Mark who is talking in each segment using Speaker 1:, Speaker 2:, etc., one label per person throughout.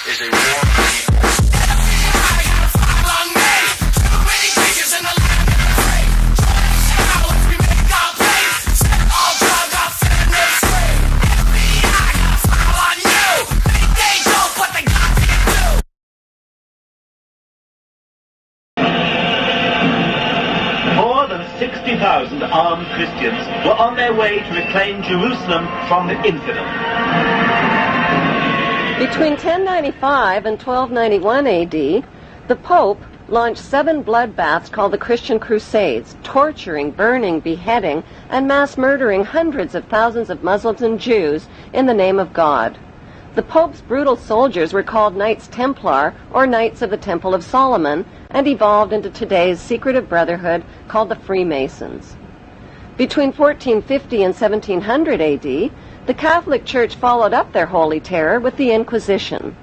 Speaker 1: is a war of people.
Speaker 2: More than 60,000 armed Christians were on their way to reclaim Jerusalem from the infidel.
Speaker 3: Between 1095 and 1291 AD, the Pope launched 7 bloodbaths called the Christian Crusades, torturing, burning, beheading, and mass murdering hundreds of thousands of Muslims and Jews in the name of God. The Pope's brutal soldiers were called Knights Templar, or Knights of the Temple of Solomon, and evolved into today's secretive brotherhood called the Freemasons. Between 1450 and 1700 AD, the Catholic Church followed up their holy terror with the Inquisition.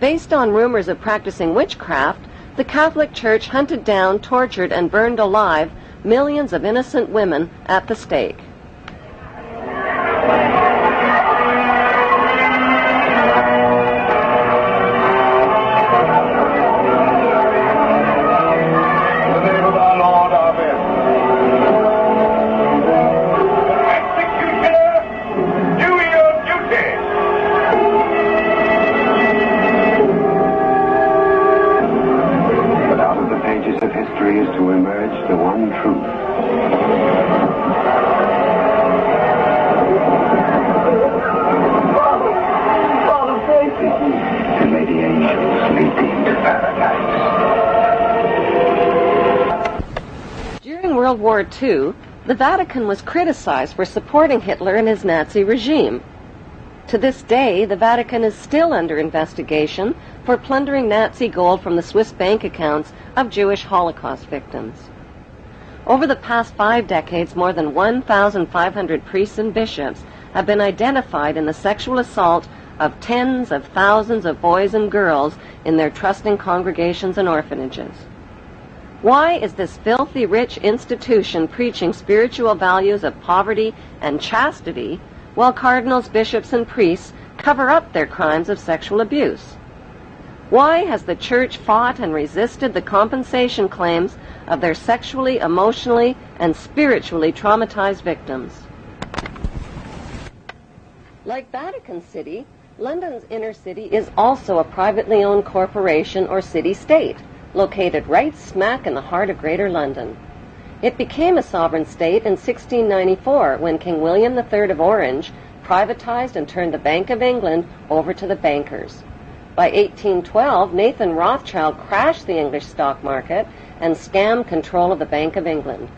Speaker 3: Based on rumors of practicing witchcraft, the Catholic Church hunted down, tortured, and burned alive millions of innocent women at the stake.
Speaker 4: Is to emerge the one truth. And may the angels lead thee into paradise.
Speaker 3: During World War II, the Vatican was criticized for supporting Hitler and his Nazi regime. To this day, the Vatican is still under investigation for plundering Nazi gold from the Swiss bank accounts of Jewish Holocaust victims. Over the past 5 decades, more than 1,500 priests and bishops have been identified in the sexual assault of tens of thousands of boys and girls in their trusting congregations and orphanages. Why is this filthy rich institution preaching spiritual values of poverty and chastity while cardinals, bishops, and priests cover up their crimes of sexual abuse? Why has the Church fought and resisted the compensation claims of their sexually, emotionally, and spiritually traumatized victims? Like Vatican City, London's inner city is also a privately owned corporation or city-state, located right smack in the heart of Greater London. It became a sovereign state in 1694 when King William III of Orange privatized and turned the Bank of England over to the bankers. By 1812, Nathan Rothschild crashed the English stock market and scammed control of the Bank of England.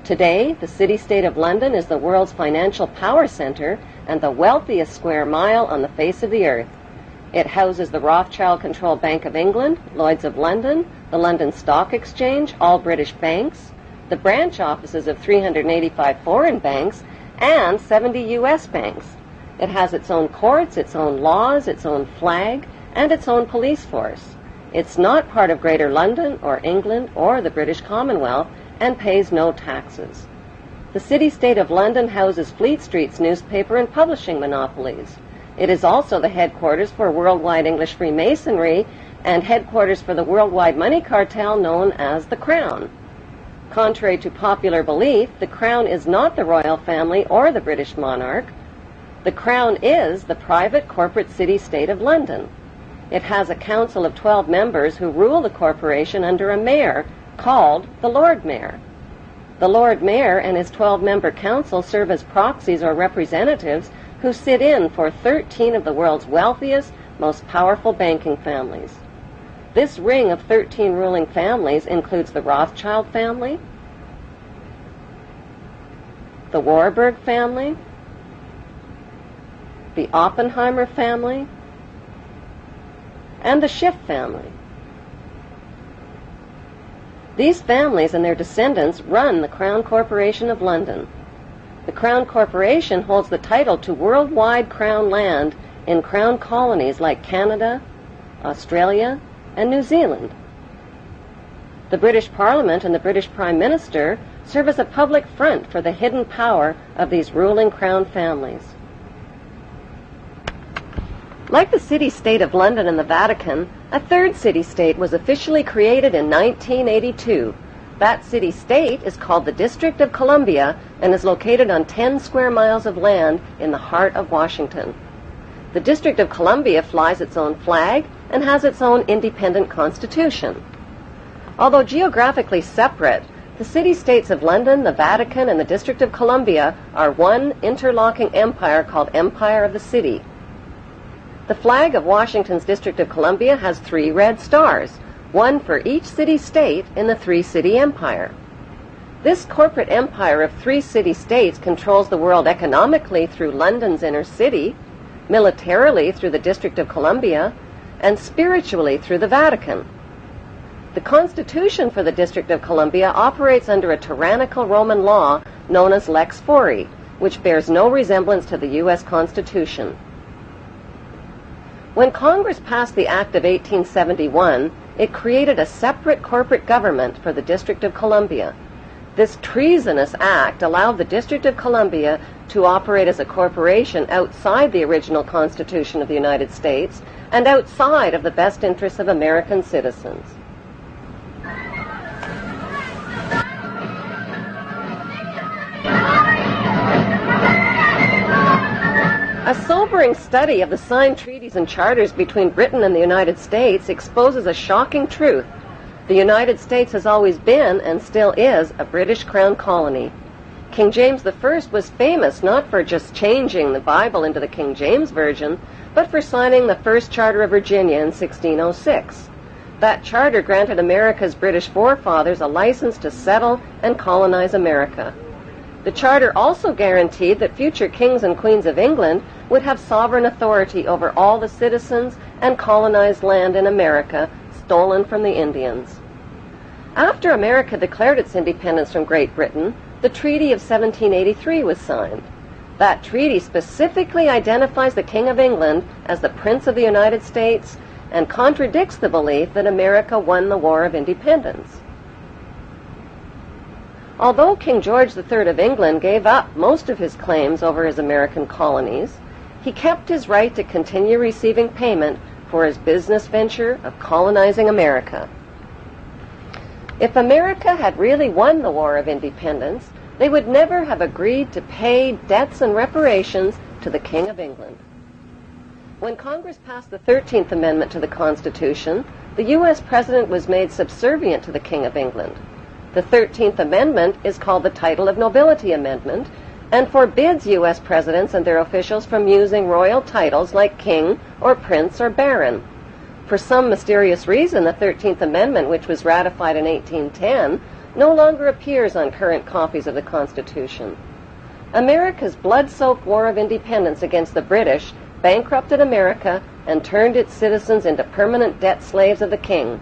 Speaker 3: Today, the city-state of London is the world's financial power center and the wealthiest square mile on the face of the earth. It houses the Rothschild-controlled Bank of England, Lloyd's of London, the London Stock Exchange, all British banks, the branch offices of 385 foreign banks, and 70 U.S. banks. It has its own courts, its own laws, its own flag, and its own police force. It's not part of Greater London or England or the British Commonwealth and pays no taxes. The city-state of London houses Fleet Street's newspaper and publishing monopolies. It is also the headquarters for worldwide English Freemasonry and headquarters for the worldwide money cartel known as the Crown. Contrary to popular belief, the Crown is not the royal family or the British monarch. The Crown is the private corporate city-state of London. It has a council of 12 members who rule the corporation under a mayor called the Lord Mayor. The Lord Mayor and his 12-member council serve as proxies or representatives who sit in for 13 of the world's wealthiest, most powerful banking families. This ring of 13 ruling families includes the Rothschild family, the Warburg family, the Oppenheimer family, and the Schiff family. These families and their descendants run the Crown Corporation of London. The Crown Corporation holds the title to worldwide Crown land in Crown colonies like Canada, Australia, and New Zealand. The British Parliament and the British Prime Minister serve as a public front for the hidden power of these ruling Crown families. Like the city-state of London and the Vatican, a third city-state was officially created in 1982. That city-state is called the District of Columbia and is located on 10 square miles of land in the heart of Washington. The District of Columbia flies its own flag and has its own independent constitution. Although geographically separate, the city-states of London, the Vatican, and the District of Columbia are one interlocking empire called Empire of the City. The flag of Washington's District of Columbia has 3 red stars, one for each city-state in the 3-city empire. This corporate empire of 3 city-states controls the world economically through London's inner city, militarily through the District of Columbia, and spiritually through the Vatican. The Constitution for the District of Columbia operates under a tyrannical Roman law known as Lex Fori, which bears no resemblance to the U.S. Constitution. When Congress passed the Act of 1871, it created a separate corporate government for the District of Columbia. This treasonous act allowed the District of Columbia to operate as a corporation outside the original Constitution of the United States and outside of the best interests of American citizens. A sobering study of the signed treaties and charters between Britain and the United States exposes a shocking truth. The United States has always been, and still is, a British Crown colony. King James I was famous not for just changing the Bible into the King James Version, but for signing the First Charter of Virginia in 1606. That charter granted America's British forefathers a license to settle and colonize America. The charter also guaranteed that future kings and queens of England would have sovereign authority over all the citizens and colonized land in America stolen from the Indians. After America declared its independence from Great Britain, the Treaty of 1783 was signed. That treaty specifically identifies the King of England as the Prince of the United States and contradicts the belief that America won the War of Independence. Although King George III of England gave up most of his claims over his American colonies, he kept his right to continue receiving payment for his business venture of colonizing America. If America had really won the War of Independence, they would never have agreed to pay debts and reparations to the King of England. When Congress passed the 13th Amendment to the Constitution, the U.S. President was made subservient to the King of England. The 13th Amendment is called the Title of Nobility Amendment and forbids U.S. presidents and their officials from using royal titles like king or prince or baron. For some mysterious reason, the 13th Amendment, which was ratified in 1810, no longer appears on current copies of the Constitution. America's blood-soaked War of Independence against the British bankrupted America and turned its citizens into permanent debt slaves of the king.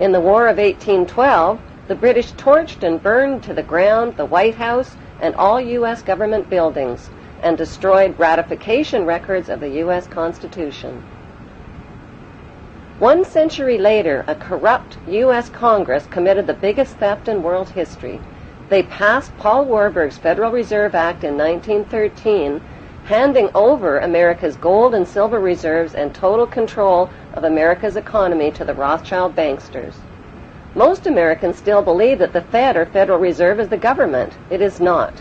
Speaker 3: In the War of 1812, the British torched and burned to the ground the White House and all U.S. government buildings and destroyed ratification records of the U.S. Constitution. 1 century later, a corrupt U.S. Congress committed the biggest theft in world history. They passed Paul Warburg's Federal Reserve Act in 1913, handing over America's gold and silver reserves and total control of America's economy to the Rothschild banksters. Most Americans still believe that the Fed or Federal Reserve is the government. It is not.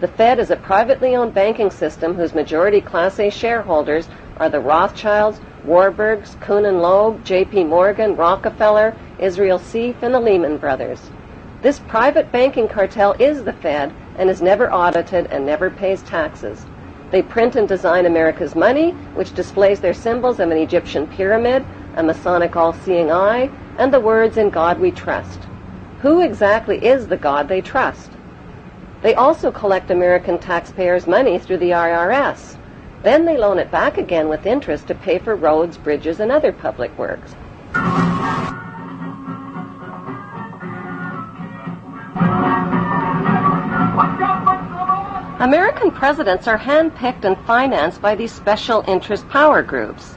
Speaker 3: The Fed is a privately owned banking system whose majority Class A shareholders are the Rothschilds, Warburgs, Kuhn and Loeb, J.P. Morgan, Rockefeller, Israel Seif, and the Lehman Brothers. This private banking cartel is the Fed and is never audited and never pays taxes. They print and design America's money, which displays their symbols of an Egyptian pyramid, a Masonic all-seeing eye, and the words, "In God We Trust." Who exactly is the God they trust? They also collect American taxpayers' money through the IRS. Then they loan it back again with interest to pay for roads, bridges, and other public works. American presidents are handpicked and financed by these special interest power groups.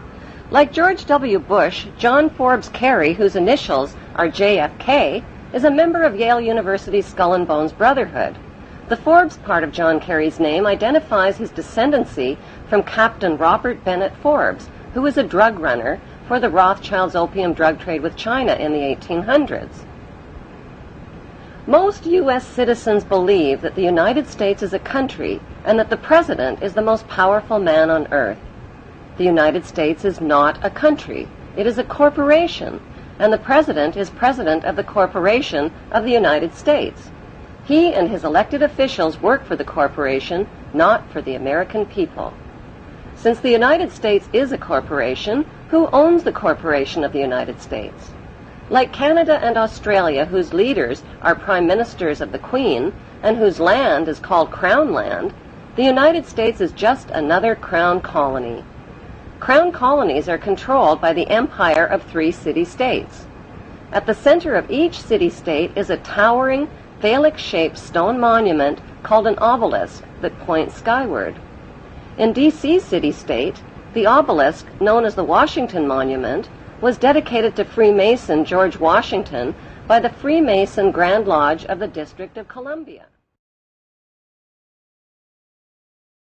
Speaker 3: Like George W. Bush, John Forbes Kerry, whose initials are JFK, is a member of Yale University's Skull and Bones Brotherhood. The Forbes part of John Kerry's name identifies his descendancy from Captain Robert Bennett Forbes, who was a drug runner for the Rothschilds' opium drug trade with China in the 1800s. Most U.S. citizens believe that the United States is a country and that the President is the most powerful man on earth. The United States is not a country. It is a corporation, and the President is President of the Corporation of the United States. He and his elected officials work for the corporation, not for the American people. Since the United States is a corporation, who owns the corporation of the United States? Like Canada and Australia, whose leaders are prime ministers of the Queen and whose land is called Crown Land, the United States is just another Crown colony. Crown colonies are controlled by the empire of 3 city-states. At the center of each city-state is a towering, phallic-shaped stone monument called an obelisk that points skyward. In D.C. city-state, the obelisk, known as the Washington Monument, was dedicated to Freemason George Washington by the Freemason Grand Lodge of the District of Columbia.